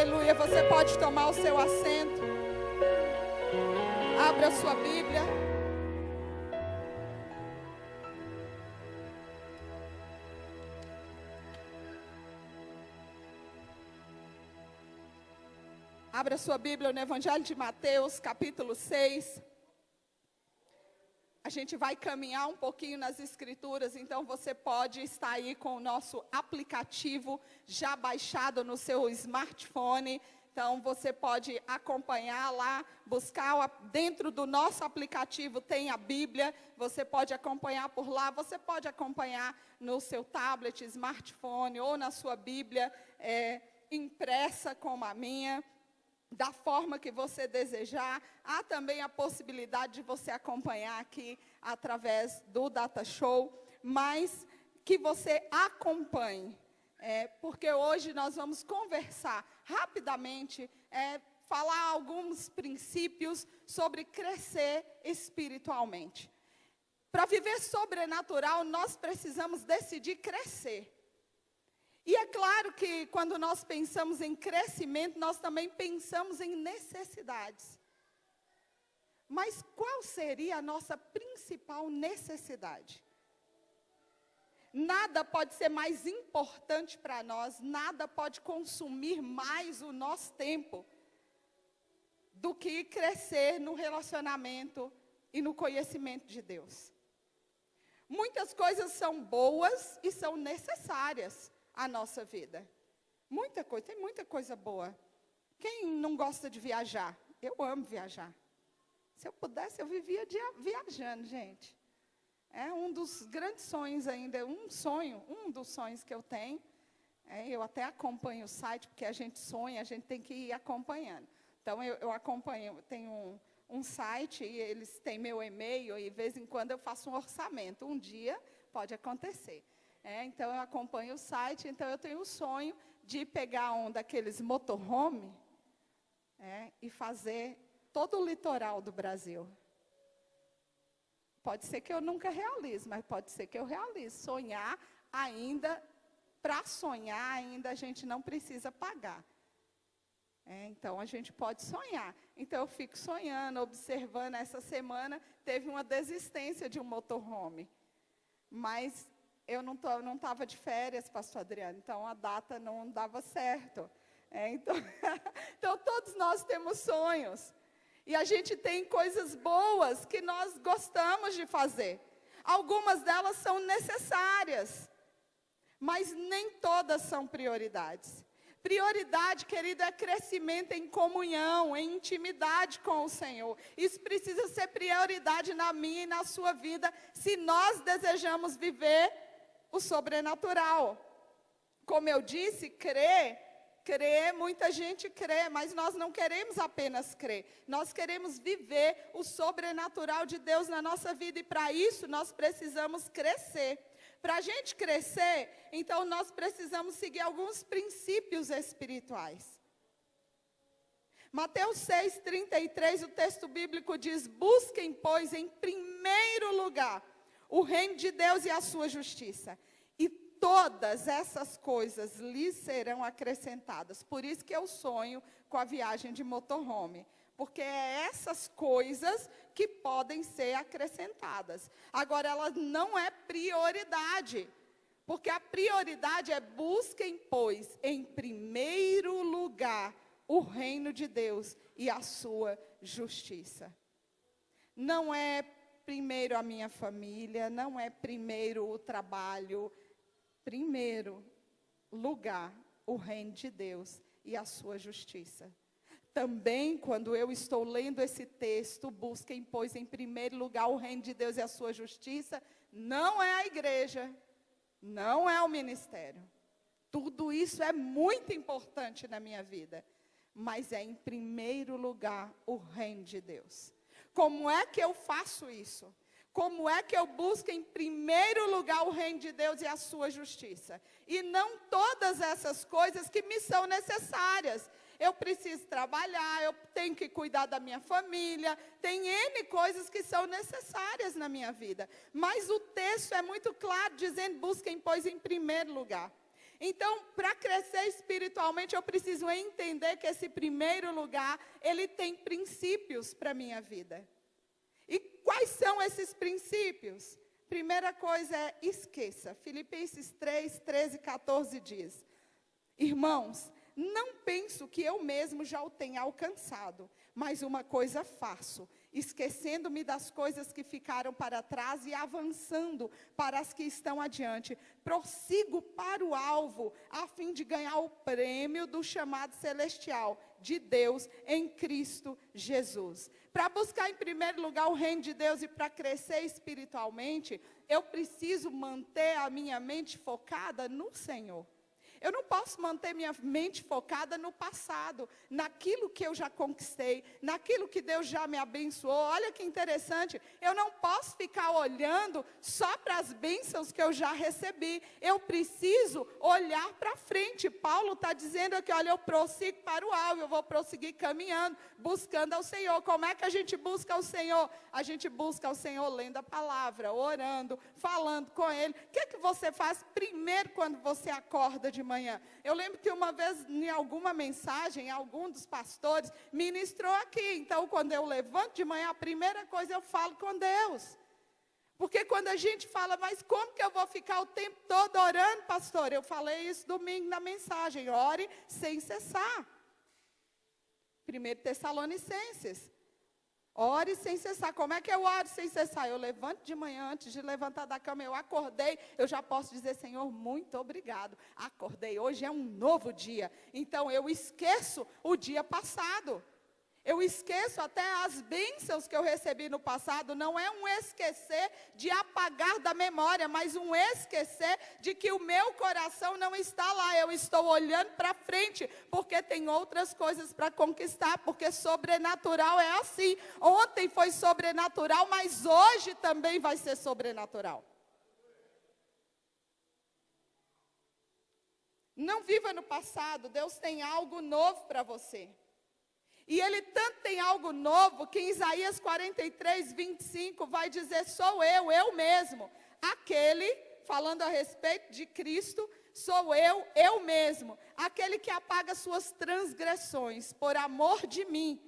Aleluia. Você pode tomar o seu assento. Abra a sua Bíblia. Abra a sua Bíblia no Evangelho de Mateus, capítulo 6. A gente vai caminhar um pouquinho nas Escrituras, então você pode estar aí com o nosso aplicativo já baixado no seu smartphone. Então você pode acompanhar lá, buscar dentro do nosso aplicativo tem a Bíblia. Você pode acompanhar por lá, você pode acompanhar no seu tablet, smartphone ou na sua Bíblia impressa como a minha. Da forma que você desejar. Há também a possibilidade de você acompanhar aqui através do Data Show, mas que você acompanhe, porque hoje nós vamos conversar rapidamente, falar alguns princípios sobre crescer espiritualmente. Para viver sobrenatural, nós precisamos decidir crescer. E é claro que quando nós pensamos em crescimento, nós também pensamos em necessidades. Mas qual seria a nossa principal necessidade? Nada pode ser mais importante para nós, nada pode consumir mais o nosso tempo do que crescer no relacionamento e no conhecimento de Deus. Muitas coisas são boas e são necessárias a nossa vida. Muita coisa, tem muita coisa boa. Quem não gosta de viajar? Eu amo viajar. Se eu pudesse, eu vivia viajando, gente. É um dos grandes sonhos ainda, um dos sonhos que eu tenho. Eu até acompanho o site, porque a gente sonha, a gente tem que ir acompanhando. Então, eu acompanho, tenho um site, e eles têm meu e-mail, e de vez em quando eu faço um orçamento. Um dia pode acontecer. Então, eu acompanho o site, então eu tenho o sonho de pegar um daqueles motorhome e fazer todo o litoral do Brasil. Pode ser que eu nunca realize, mas pode ser que eu realize. Sonhar ainda, para sonhar ainda a gente não precisa pagar. Então, a gente pode sonhar. Então, eu fico sonhando, observando. Essa semana teve uma desistência de um motorhome. Mas eu não estava de férias, pastor Adriano, então a data não dava certo. Então, todos nós temos sonhos. E a gente tem coisas boas que nós gostamos de fazer. Algumas delas são necessárias, mas nem todas são prioridades. Prioridade, querido, é crescimento em comunhão, em intimidade com o Senhor. Isso precisa ser prioridade na minha e na sua vida, se nós desejamos viver o sobrenatural. Como eu disse, crer, muita gente crê, mas nós não queremos apenas crer. Nós queremos viver o sobrenatural de Deus na nossa vida, e para isso nós precisamos crescer. Para a gente crescer, então nós precisamos seguir alguns princípios espirituais. Mateus 6:33, o texto bíblico diz: busquem, pois, em primeiro lugar o reino de Deus e a sua justiça, e todas essas coisas lhes serão acrescentadas. Por isso que eu sonho com a viagem de motorhome, porque é essas coisas que podem ser acrescentadas. Agora, ela não é prioridade, porque a prioridade é: busquem, pois, em primeiro lugar o reino de Deus e a sua justiça. Não é primeiro a minha família, não é primeiro o trabalho. Primeiro lugar, o reino de Deus e a sua justiça. Também, quando eu estou lendo esse texto, busquem, pois, em primeiro lugar o reino de Deus e a sua justiça, não é a igreja, não é o ministério. Tudo isso é muito importante na minha vida, mas é em primeiro lugar o reino de Deus. Como é que eu faço isso? Como é que eu busco em primeiro lugar o reino de Deus e a sua justiça? E não todas essas coisas que me são necessárias. Eu preciso trabalhar, eu tenho que cuidar da minha família, tem N coisas que são necessárias na minha vida. Mas o texto é muito claro, dizendo: busquem, pois, em primeiro lugar. Então, para crescer espiritualmente, eu preciso entender que esse primeiro lugar, ele tem princípios para a minha vida. E quais são esses princípios? Primeira coisa é esqueça. Filipenses 3, 13 e 14 diz: irmãos, não penso que eu mesmo já o tenha alcançado, mas uma coisa faço, esquecendo-me das coisas que ficaram para trás e avançando para as que estão adiante, prossigo para o alvo, a fim de ganhar o prêmio do chamado celestial de Deus em Cristo Jesus. Para buscar em primeiro lugar o reino de Deus e para crescer espiritualmente, eu preciso manter a minha mente focada no Senhor. Eu não posso manter minha mente focada no passado, naquilo que eu já conquistei, naquilo que Deus já me abençoou. Olha que interessante, eu não posso ficar olhando só para as bênçãos que eu já recebi. Eu preciso olhar para frente. Paulo está dizendo aqui, olha, eu prossigo para o alvo, eu vou prosseguir caminhando, buscando ao Senhor. Como é que a gente busca ao Senhor? A gente busca ao Senhor lendo a palavra, orando, falando com Ele. O que você faz primeiro quando você acorda de manhã? Eu lembro que uma vez, em alguma mensagem, algum dos pastores ministrou aqui. Então, quando eu levanto de manhã, a primeira coisa eu falo com Deus. Porque quando a gente fala, mas como que eu vou ficar o tempo todo orando, pastor? Eu falei isso domingo na mensagem, ore sem cessar. 1 Tessalonicenses. Ore sem cessar. Como é que eu oro sem cessar? Eu levanto de manhã, antes de levantar da cama, eu acordei, eu já posso dizer, Senhor, muito obrigado. Acordei, hoje é um novo dia. Então eu esqueço o dia passado. Eu esqueço até as bênçãos que eu recebi no passado. Não é um esquecer de apagar da memória, mas um esquecer de que o meu coração não está lá. Eu estou olhando para frente, porque tem outras coisas para conquistar, porque sobrenatural é assim. Ontem foi sobrenatural, mas hoje também vai ser sobrenatural. Não viva no passado, Deus tem algo novo para você. E Ele tanto tem algo novo, que em Isaías 43, 25, vai dizer, sou eu mesmo. Aquele, falando a respeito de Cristo, sou eu mesmo. Aquele que apaga suas transgressões, por amor de mim.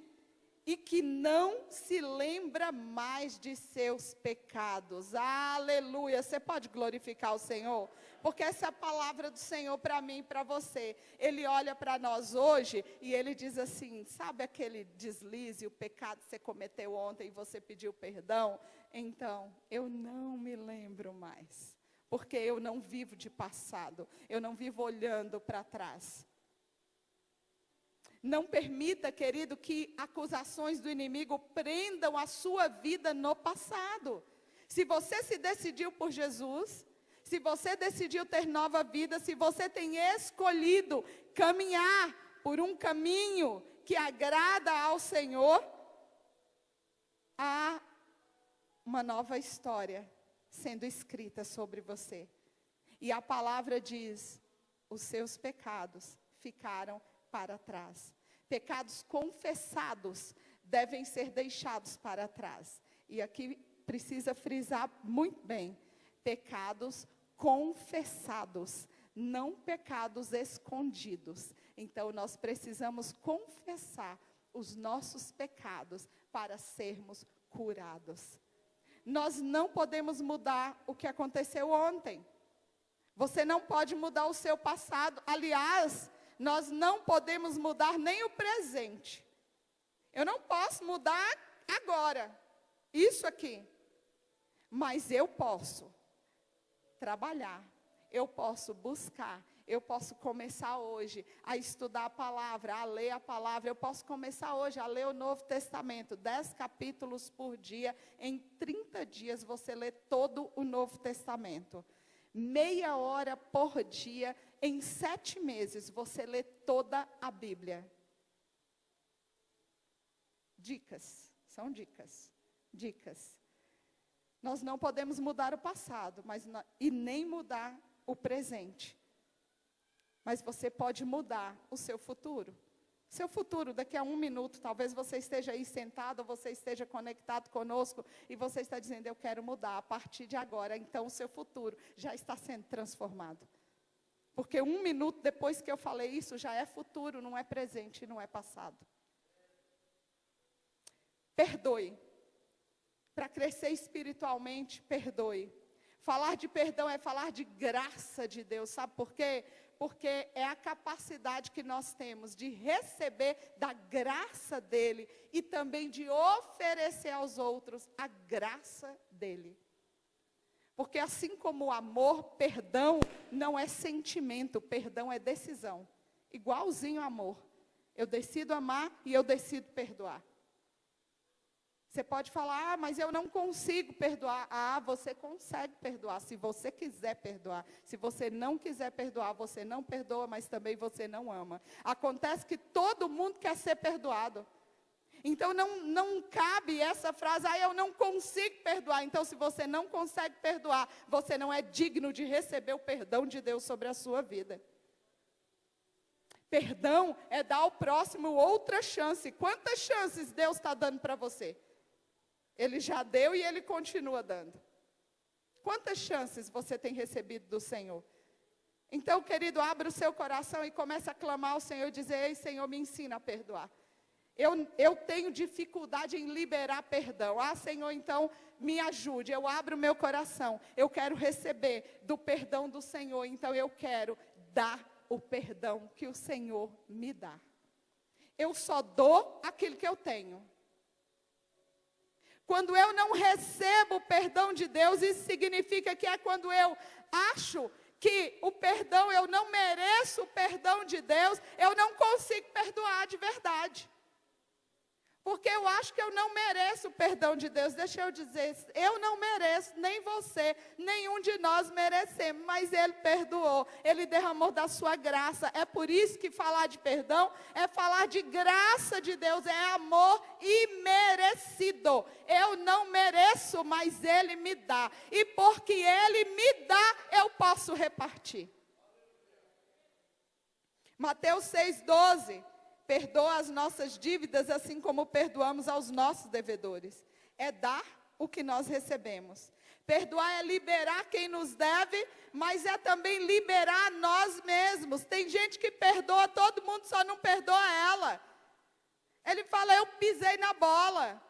E que não se lembra mais de seus pecados. Aleluia. Você pode glorificar o Senhor? Porque essa é a palavra do Senhor para mim e para você. Ele olha para nós hoje e Ele diz assim, sabe aquele deslize, o pecado que você cometeu ontem e você pediu perdão? Então, eu não me lembro mais. Porque eu não vivo de passado. Eu não vivo olhando para trás. Não permita, querido, que acusações do inimigo prendam a sua vida no passado. Se você se decidiu por Jesus, se você decidiu ter nova vida, se você tem escolhido caminhar por um caminho que agrada ao Senhor, há uma nova história sendo escrita sobre você. E a palavra diz, os seus pecados ficaram para trás. Pecados confessados devem ser deixados para trás. E aqui precisa frisar muito bem. Pecados confessados, não pecados escondidos. Então nós precisamos confessar os nossos pecados para sermos curados. Nós não podemos mudar o que aconteceu ontem. Você não pode mudar o seu passado. Aliás, nós não podemos mudar nem o presente. Eu não posso mudar agora, isso aqui. Mas eu posso trabalhar, eu posso buscar, eu posso começar hoje a estudar a palavra, a ler a palavra. Eu posso começar hoje a ler o Novo Testamento, 10 capítulos por dia. Em 30 dias você lê todo o Novo Testamento. Meia hora por dia, em 7 meses, você lê toda a Bíblia. Dicas, são dicas, dicas. Nós não podemos mudar o passado, e nem mudar o presente. Mas você pode mudar o seu futuro. Seu futuro, daqui a 1 minuto, talvez você esteja aí sentado, ou você esteja conectado conosco, e você está dizendo, eu quero mudar a partir de agora. Então o seu futuro já está sendo transformado. Porque 1 minuto depois que eu falei isso, já é futuro, não é presente, não é passado. Perdoe. Para crescer espiritualmente, perdoe. Falar de perdão é falar de graça de Deus, sabe por quê? Porque é a capacidade que nós temos de receber da graça dele e também de oferecer aos outros a graça dele. Porque assim como o amor, perdão não é sentimento, perdão é decisão. Igualzinho ao amor. Eu decido amar e eu decido perdoar. Você pode falar, mas eu não consigo perdoar. Você consegue perdoar, se você quiser perdoar. Se você não quiser perdoar, você não perdoa, mas também você não ama. Acontece que todo mundo quer ser perdoado. Então não cabe essa frase, eu não consigo perdoar. Então se você não consegue perdoar, você não é digno de receber o perdão de Deus sobre a sua vida. Perdão é dar ao próximo outra chance. Quantas chances Deus está dando para você? Ele já deu e Ele continua dando. Quantas chances você tem recebido do Senhor? Então, querido, abra o seu coração e comece a clamar ao Senhor e dizer, ei, Senhor, me ensina a perdoar. Eu tenho dificuldade em liberar perdão. Senhor, então, me ajude. Eu abro o meu coração. Eu quero receber do perdão do Senhor. Então, eu quero dar o perdão que o Senhor me dá. Eu só dou aquilo que eu tenho. Quando eu não recebo o perdão de Deus, isso significa que é quando eu acho que o perdão, eu não mereço o perdão de Deus, eu não consigo perdoar de verdade. Porque eu acho que eu não mereço o perdão de Deus. Deixa eu dizer, eu não mereço, nem você, nenhum de nós merecemos, mas Ele perdoou, Ele derramou da sua graça. É por isso que falar de perdão é falar de graça de Deus, é amor imerecido. Eu não mereço, mas Ele me dá. E porque Ele me dá, eu posso repartir. Mateus 6,12. Perdoa as nossas dívidas, assim como perdoamos aos nossos devedores. É dar o que nós recebemos. Perdoar é liberar quem nos deve, mas é também liberar nós mesmos. Tem gente que perdoa todo mundo, só não perdoa ela. Ele fala, eu pisei na bola.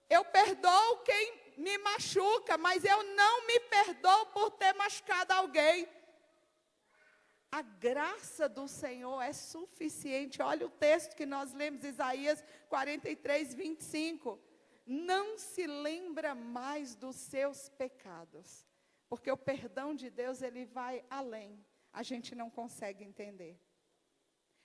Eu perdoo quem me machuca, mas eu não me perdoo por ter machucado alguém. A graça do Senhor é suficiente. Olha o texto que nós lemos, Isaías 43, 25. Não se lembra mais dos seus pecados. Porque o perdão de Deus, ele vai além. A gente não consegue entender.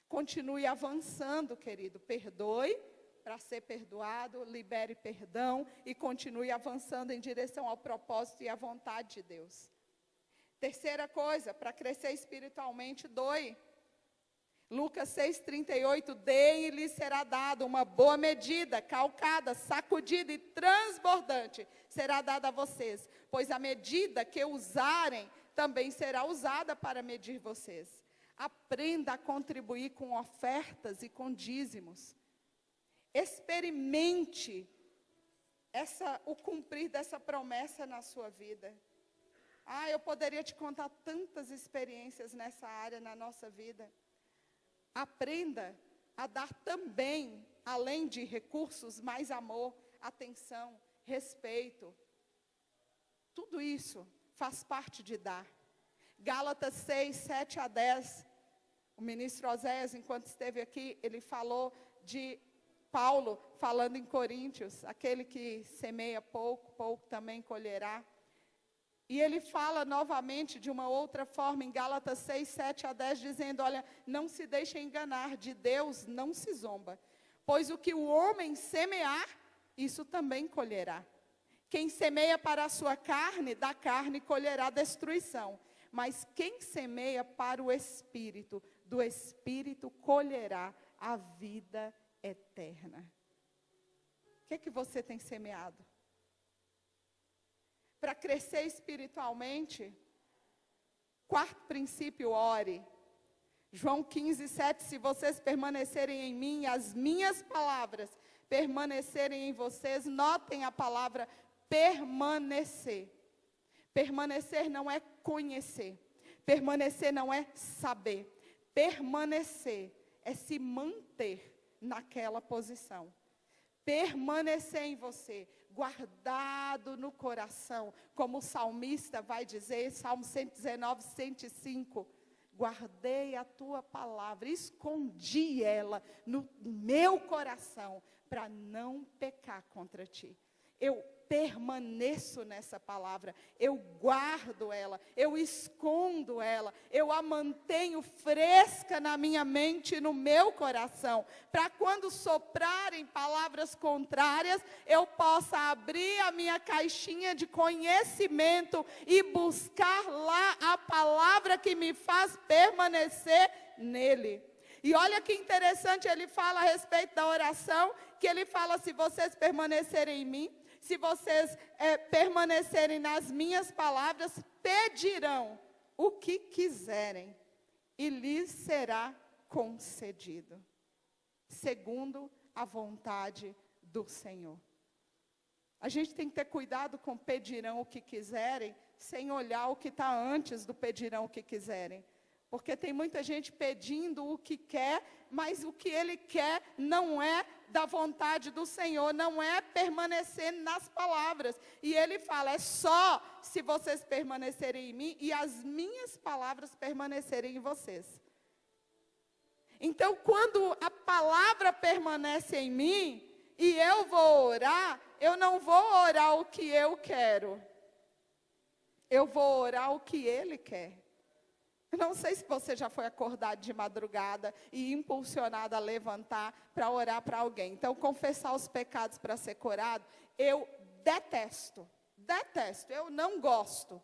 Continue avançando, querido. Perdoe para ser perdoado, libere perdão e continue avançando em direção ao propósito e à vontade de Deus. Terceira coisa, para crescer espiritualmente, doe. Lucas 6,38, dê e lhe será dado uma boa medida, calcada, sacudida e transbordante, será dada a vocês. Pois a medida que usarem, também será usada para medir vocês. Aprenda a contribuir com ofertas e com dízimos. Experimente o cumprir dessa promessa na sua vida. Eu poderia te contar tantas experiências nessa área, na nossa vida. Aprenda a dar também, além de recursos, mais amor, atenção, respeito. Tudo isso faz parte de dar. Gálatas 6, 7 a 10. O ministro Oséias, enquanto esteve aqui, ele falou de Paulo, falando em Coríntios, aquele que semeia pouco, pouco também colherá. E ele fala novamente de uma outra forma em Gálatas 6, 7 a 10, dizendo, olha, não se deixe enganar, de Deus não se zomba. Pois o que o homem semear, isso também colherá. Quem semeia para a sua carne, da carne colherá destruição. Mas quem semeia para o Espírito, do Espírito colherá a vida eterna. O que você tem semeado? Para crescer espiritualmente, quarto princípio, ore. João 15, 7, se vocês permanecerem em mim e as minhas palavras permanecerem em vocês, notem a palavra permanecer. Permanecer não é conhecer. Permanecer não é saber. Permanecer é se manter naquela posição. Permanecer em você, guardado no coração, como o salmista vai dizer, Salmo 119, 105. Guardei a tua palavra, escondi ela no meu coração, para não pecar contra ti. Eu permaneço nessa palavra, eu guardo ela, eu escondo ela, eu a mantenho fresca na minha mente e no meu coração, para quando soprarem palavras contrárias, eu possa abrir a minha caixinha de conhecimento e buscar lá a palavra que me faz permanecer nele. E olha que interessante, ele fala a respeito da oração, que ele fala, se vocês permanecerem em mim, se vocês permanecerem nas minhas palavras, pedirão o que quiserem e lhes será concedido, segundo a vontade do Senhor. A gente tem que ter cuidado com pedirão o que quiserem, sem olhar o que está antes do pedirão o que quiserem. Porque tem muita gente pedindo o que quer, mas o que ele quer não é da vontade do Senhor, não é permanecer nas palavras. E ele fala, é só se vocês permanecerem em mim e as minhas palavras permanecerem em vocês. Então, quando a palavra permanece em mim e eu vou orar, eu não vou orar o que eu quero. Eu vou orar o que ele quer. Não sei se você já foi acordado de madrugada e impulsionado a levantar para orar para alguém. Então, confessar os pecados para ser curado, eu detesto, eu não gosto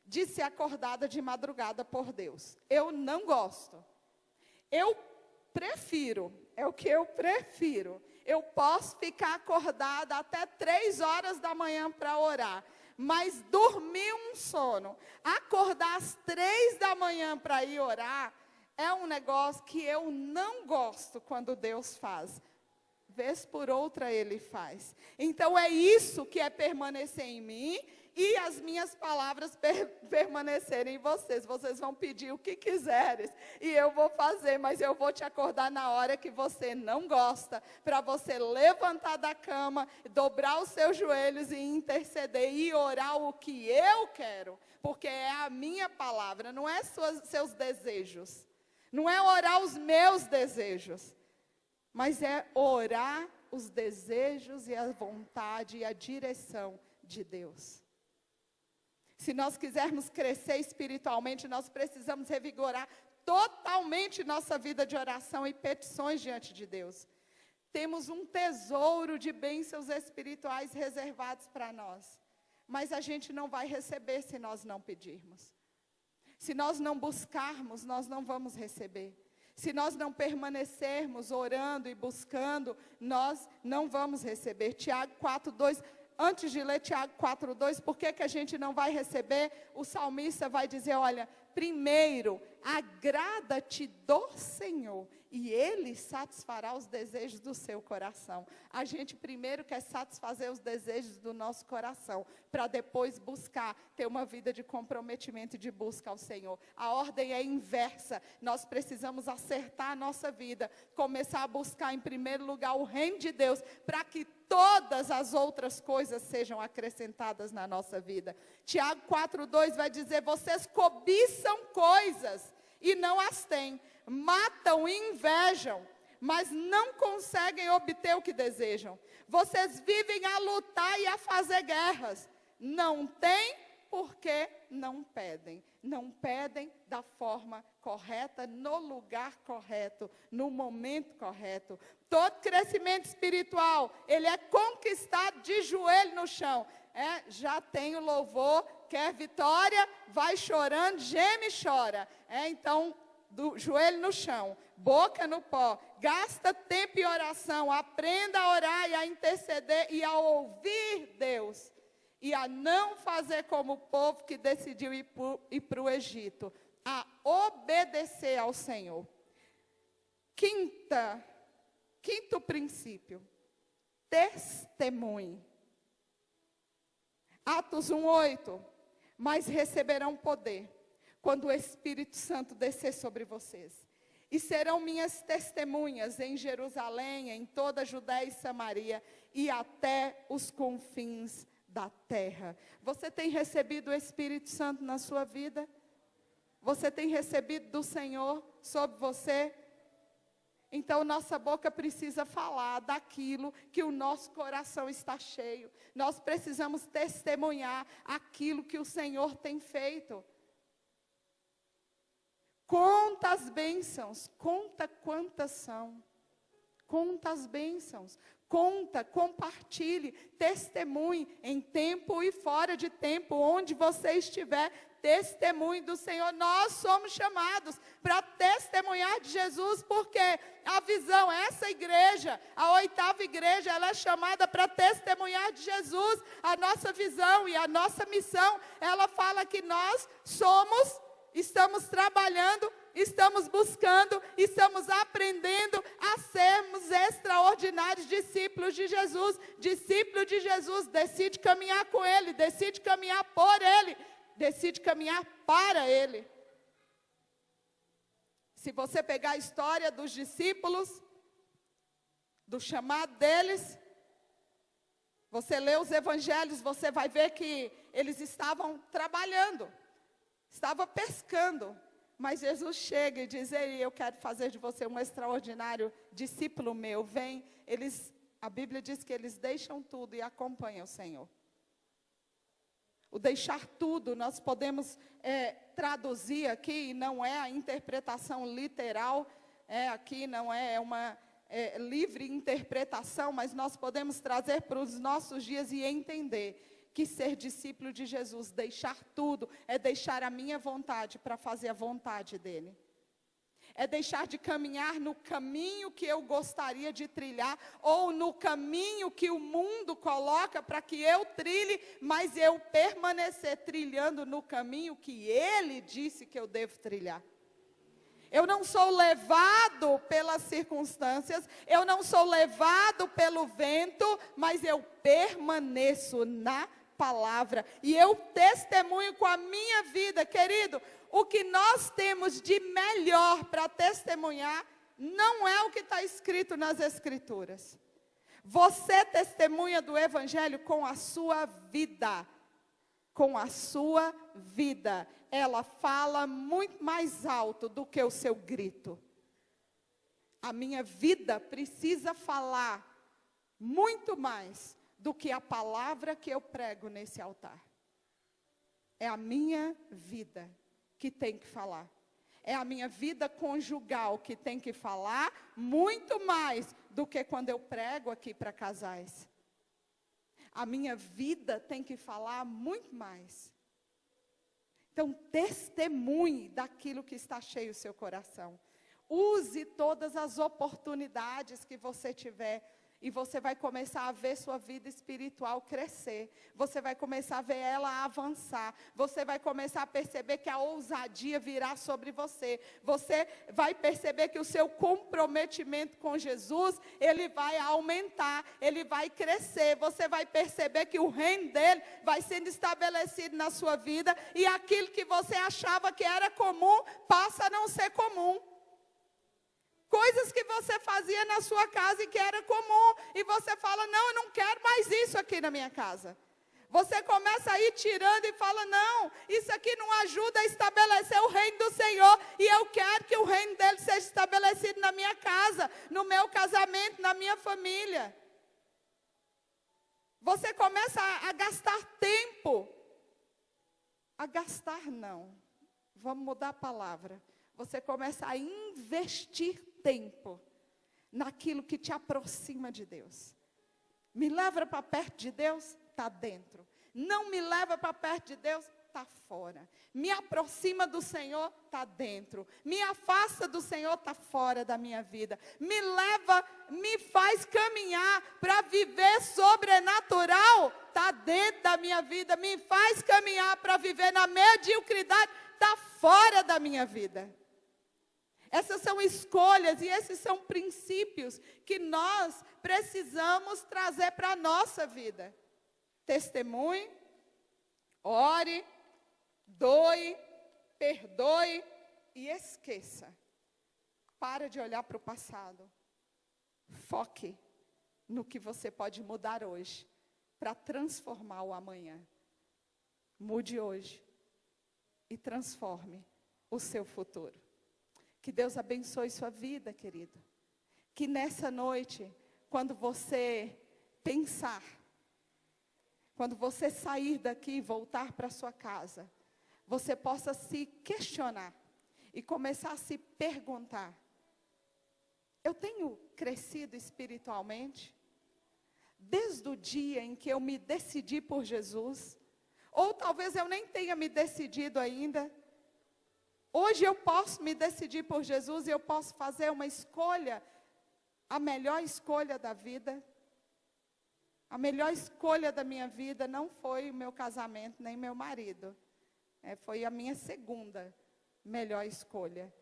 de ser acordada de madrugada por Deus. Eu não gosto. Eu prefiro, é o que eu prefiro. Eu posso ficar acordada até 3 horas da manhã para orar. Mas dormir um sono, acordar às 3 da manhã para ir orar, é um negócio que eu não gosto quando Deus faz. Vez por outra Ele faz. Então é isso que é permanecer em mim e as minhas palavras permanecerem em vocês. Vocês vão pedir o que quiseres e eu vou fazer, mas eu vou te acordar na hora que você não gosta, para você levantar da cama, dobrar os seus joelhos e interceder e orar o que eu quero, porque é a minha palavra, não é seus desejos, não é orar os meus desejos, mas é orar os desejos e a vontade e a direção de Deus. Se nós quisermos crescer espiritualmente, nós precisamos revigorar totalmente nossa vida de oração e petições diante de Deus. Temos um tesouro de bênçãos espirituais reservados para nós, mas a gente não vai receber se nós não pedirmos. Se nós não buscarmos, nós não vamos receber. Se nós não permanecermos orando e buscando, nós não vamos receber. Tiago 4:2. Antes de ler Tiago 4:2, por que a gente não vai receber? O salmista vai dizer, olha, primeiro, agrada-te do Senhor, e Ele satisfará os desejos do seu coração. A gente primeiro quer satisfazer os desejos do nosso coração, para depois buscar, ter uma vida de comprometimento e de busca ao Senhor. A ordem é inversa, nós precisamos acertar a nossa vida, começar a buscar em primeiro lugar o reino de Deus, para que todas as outras coisas sejam acrescentadas na nossa vida. Tiago 4:2 vai dizer, vocês cobiçam coisas e não as têm, matam e invejam, mas não conseguem obter o que desejam. Vocês vivem a lutar e a fazer guerras, não têm porque não pedem. Não pedem da forma correta, no lugar correto, no momento correto. Todo crescimento espiritual, ele é conquistado de joelho no chão. Já tem o louvor, quer vitória, vai chorando, geme e chora. Então, do joelho no chão, boca no pó, gasta tempo em oração, aprenda a orar e a interceder e a ouvir Deus. E a não fazer como o povo que decidiu ir para o Egito, a obedecer ao Senhor. Quinto princípio, testemunhe. Atos 1:8, mas receberão poder quando o Espírito Santo descer sobre vocês. E serão minhas testemunhas em Jerusalém, em toda a Judéia e Samaria, e até os confins da terra. Você tem recebido o Espírito Santo na sua vida? Você tem recebido do Senhor sobre você? Então, nossa boca precisa falar daquilo que o nosso coração está cheio. Nós precisamos testemunhar aquilo que o Senhor tem feito. Conta as bênçãos, conta quantas são. Conta as bênçãos, conta, compartilhe, testemunhe em tempo e fora de tempo, onde você estiver, testemunhe do Senhor. Nós somos chamados para testemunhar de Jesus, porque a visão, essa igreja, a 8ª igreja, ela é chamada para testemunhar de Jesus. A nossa visão e a nossa missão, ela fala que nós estamos trabalhando, estamos buscando, estamos aprendendo a sermos extraordinários discípulos de Jesus. Discípulo de Jesus decide caminhar com Ele, decide caminhar por Ele, decide caminhar para Ele. Se você pegar a história dos discípulos, do chamado deles, você lê os evangelhos, você vai ver que eles estavam trabalhando, estavam pescando. Mas Jesus chega e diz: Ei, eu quero fazer de você um extraordinário discípulo meu. Vem. A Bíblia diz que eles deixam tudo e acompanham o Senhor. O deixar tudo, nós podemos traduzir aqui, não é a interpretação literal, aqui não é uma livre interpretação, mas nós podemos trazer para os nossos dias e entender que ser discípulo de Jesus, deixar tudo, é deixar a minha vontade para fazer a vontade dEle. É deixar de caminhar no caminho que eu gostaria de trilhar, ou no caminho que o mundo coloca para que eu trilhe, mas eu permanecer trilhando no caminho que Ele disse que eu devo trilhar. Eu não sou levado pelas circunstâncias, eu não sou levado pelo vento, mas eu permaneço na palavra, e eu testemunho com a minha vida. Querido, o que nós temos de melhor para testemunhar, não é o que está escrito nas Escrituras. Você testemunha do Evangelho com a sua vida, com a sua vida, ela fala muito mais alto do que o seu grito. A minha vida precisa falar muito mais do que a palavra que eu prego nesse altar. É a minha vida que tem que falar. É a minha vida conjugal que tem que falar muito mais do que quando eu prego aqui para casais. A minha vida tem que falar muito mais. Então, testemunhe daquilo que está cheio o seu coração. Use todas as oportunidades que você tiver. E você vai começar a ver sua vida espiritual crescer. Você vai começar a ver ela avançar. Você vai começar a perceber que a ousadia virá sobre você. Você vai perceber que o seu comprometimento com Jesus, ele vai aumentar, ele vai crescer. Você vai perceber que o reino dele vai sendo estabelecido na sua vida. E aquilo que você achava que era comum, passa a não ser comum. Coisas que você fazia na sua casa e que era comum. E você fala: não, eu não quero mais isso aqui na minha casa. Você começa a ir tirando e fala: não, isso aqui não ajuda a estabelecer o reino do Senhor. E eu quero que o reino dele seja estabelecido na minha casa, no meu casamento, na minha família. Você começa a gastar tempo. A gastar não. Vamos mudar a palavra. Você começa a investir tempo naquilo que te aproxima de Deus. Me leva para perto de Deus? Está dentro. Não me leva para perto de Deus? Está fora. Me aproxima do Senhor? Está dentro. Me afasta do Senhor? Está fora da minha vida. Me leva, me faz caminhar para viver sobrenatural? Está dentro da minha vida. Me faz caminhar para viver na mediocridade? Está fora da minha vida. Essas são escolhas e esses são princípios que nós precisamos trazer para a nossa vida. Testemunhe, ore, doe, perdoe e esqueça. Para de olhar para o passado. Foque no que você pode mudar hoje, para transformar o amanhã. Mude hoje e transforme o seu futuro. Que Deus abençoe sua vida, querido. Que nessa noite, quando você pensar, quando você sair daqui e voltar para sua casa, você possa se questionar e começar a se perguntar: eu tenho crescido espiritualmente? Desde o dia em que eu me decidi por Jesus? Ou talvez eu nem tenha me decidido ainda. Hoje eu posso me decidir por Jesus e eu posso fazer uma escolha, a melhor escolha da vida. A melhor escolha da minha vida não foi o meu casamento, nem meu marido. Foi a minha segunda melhor escolha.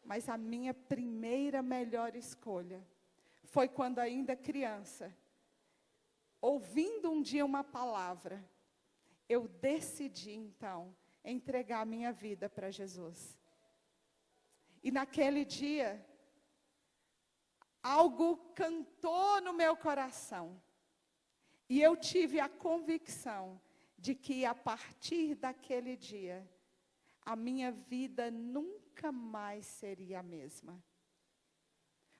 Mas a minha primeira melhor escolha foi quando ainda criança, ouvindo um dia uma palavra, eu decidi então entregar a minha vida para Jesus. E naquele dia, algo cantou no meu coração. E eu tive a convicção de que a partir daquele dia, a minha vida nunca mais seria a mesma.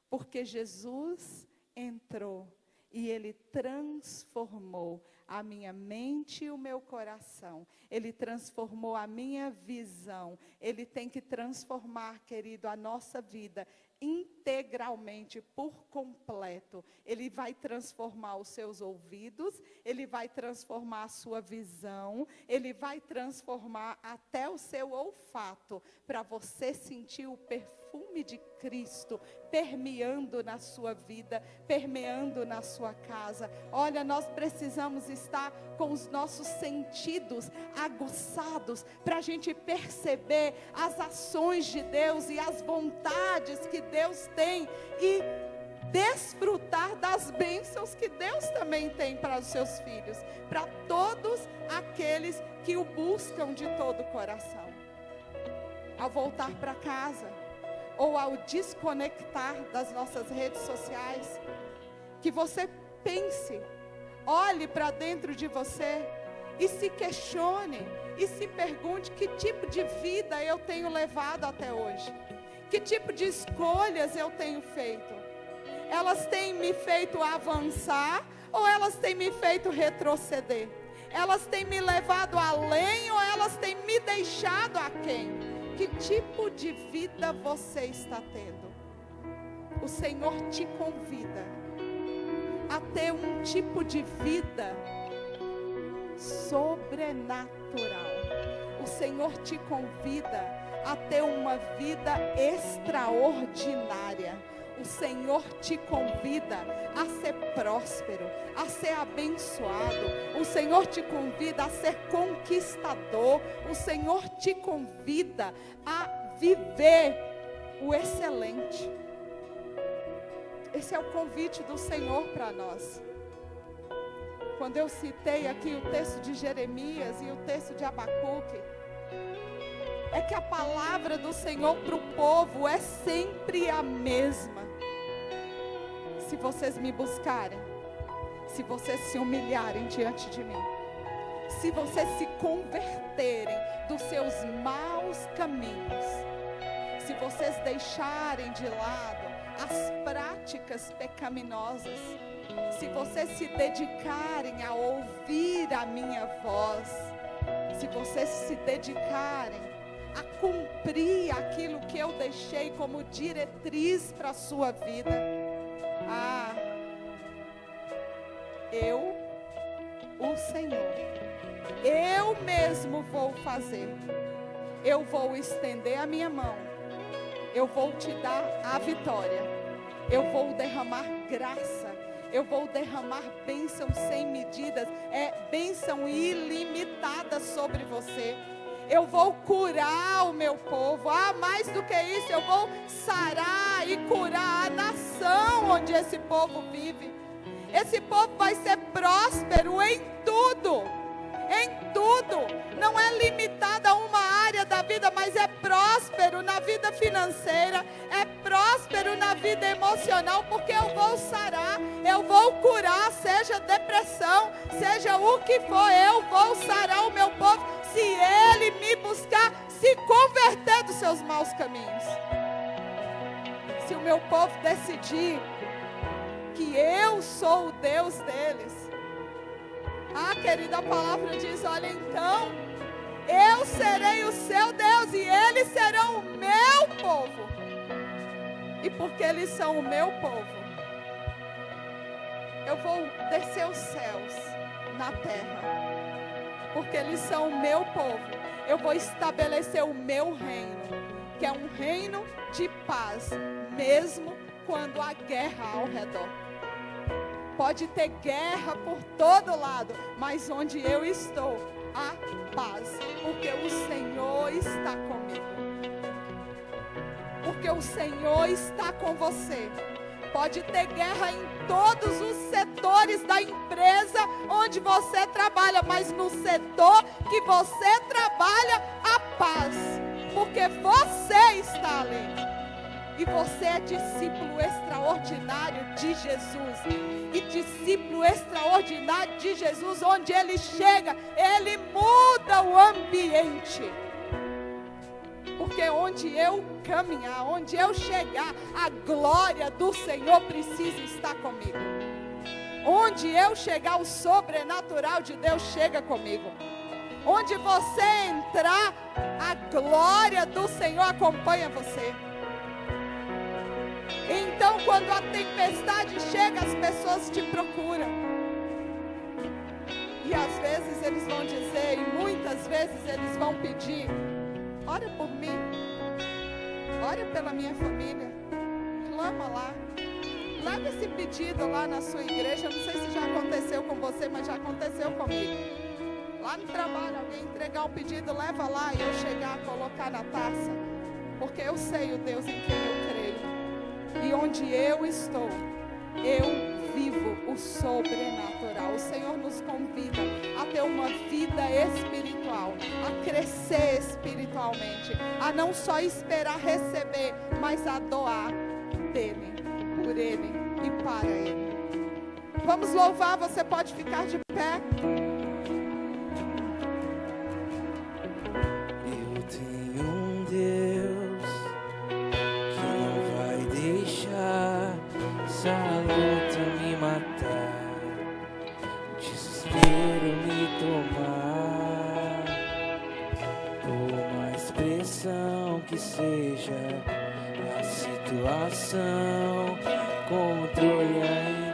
Porque Jesus entrou e Ele transformou a minha mente e o meu coração. Ele transformou a minha visão. Ele tem que transformar, querido, a nossa vida integralmente, por completo. Ele vai transformar os seus ouvidos, Ele vai transformar a sua visão, Ele vai transformar até o seu olfato, para você sentir o perfume de Cristo permeando na sua vida, permeando na sua casa. Olha, nós precisamos estar com os nossos sentidos aguçados, para a gente perceber as ações de Deus e as vontades que Deus tem, e desfrutar das bênçãos que Deus também tem para os seus filhos, para todos aqueles que o buscam de todo o coração. Ao voltar para casa, ou ao desconectar das nossas redes sociais, que você pense, olhe para dentro de você e se questione e se pergunte: que tipo de vida eu tenho levado até hoje? Que tipo de escolhas eu tenho feito? Elas têm me feito avançar ou elas têm me feito retroceder? Elas têm me levado além ou elas têm me deixado aquém? Que tipo de vida você está tendo? O Senhor te convida a ter um tipo de vida sobrenatural. O Senhor te convida a ter uma vida extraordinária. O Senhor te convida a ser próspero, a ser abençoado. O Senhor te convida a ser conquistador. O Senhor te convida a viver o excelente. Esse é o convite do Senhor para nós. Quando eu citei aqui o texto de Jeremias e o texto de Abacuque, é que a palavra do Senhor para o povo é sempre a mesma. Se vocês me buscarem, se vocês se humilharem diante de mim, se vocês se converterem dos seus maus caminhos, se vocês deixarem de lado as práticas pecaminosas, se vocês se dedicarem a ouvir a minha voz, se vocês se dedicarem a cumprir aquilo que eu deixei como diretriz para a sua vida, eu, o Senhor, eu mesmo vou fazer. Eu vou estender a minha mão, eu vou te dar a vitória, eu vou derramar graça, eu vou derramar bênção sem medidas, bênção ilimitada sobre você. Eu vou curar o meu povo. Mais do que isso, eu vou sarar e curar a nação onde esse povo vive. Esse povo vai ser próspero em tudo. em tudo. Não é limitada a uma área da vida, mas é próspero na vida financeira, é próspero na vida emocional, porque eu vou sarar, eu vou curar, seja depressão, seja o que for, eu vou sarar o meu povo, se ele me buscar, se converter dos seus maus caminhos. Se o meu povo decidir que eu sou o Deus deles. Ah, querida, a palavra diz, olha, então, eu serei o seu Deus e eles serão o meu povo. E porque eles são o meu povo, eu vou descer os céus na terra. Porque eles são o meu povo, eu vou estabelecer o meu reino, que é um reino de paz, mesmo quando há guerra ao redor. Pode ter guerra por todo lado, mas onde eu estou, há paz, porque o Senhor está comigo. Porque o Senhor está com você. Pode ter guerra em todos os setores da empresa onde você trabalha, mas no setor que você trabalha, há paz, porque você está ali. E você é discípulo extraordinário de Jesus. E discípulo extraordinário de Jesus, onde ele chega, ele muda o ambiente. Porque onde eu caminhar, onde eu chegar, a glória do Senhor precisa estar comigo. Onde eu chegar, o sobrenatural de Deus chega comigo. Onde você entrar, a glória do Senhor acompanha você. Então, quando a tempestade chega, as pessoas te procuram. E às vezes eles vão dizer, e muitas vezes eles vão pedir, ora por mim, ora pela minha família, clama lá, leva esse pedido lá na sua igreja. Eu não sei se já aconteceu com você, mas já aconteceu comigo. Lá no trabalho, alguém entregar um pedido, leva lá e eu chegar a colocar na taça, porque eu sei o Deus em quem eu creio. E onde eu estou, eu vivo o sobrenatural. O Senhor nos convida a ter uma vida espiritual, a crescer espiritualmente, a não só esperar receber, mas a doar dele, por ele e para ele. Vamos louvar, você pode ficar de pé. Eu tenho um Deus que não vai deixar essa luta me matar, desespero me tomar. Por mais pressão que seja a situação, controle ainda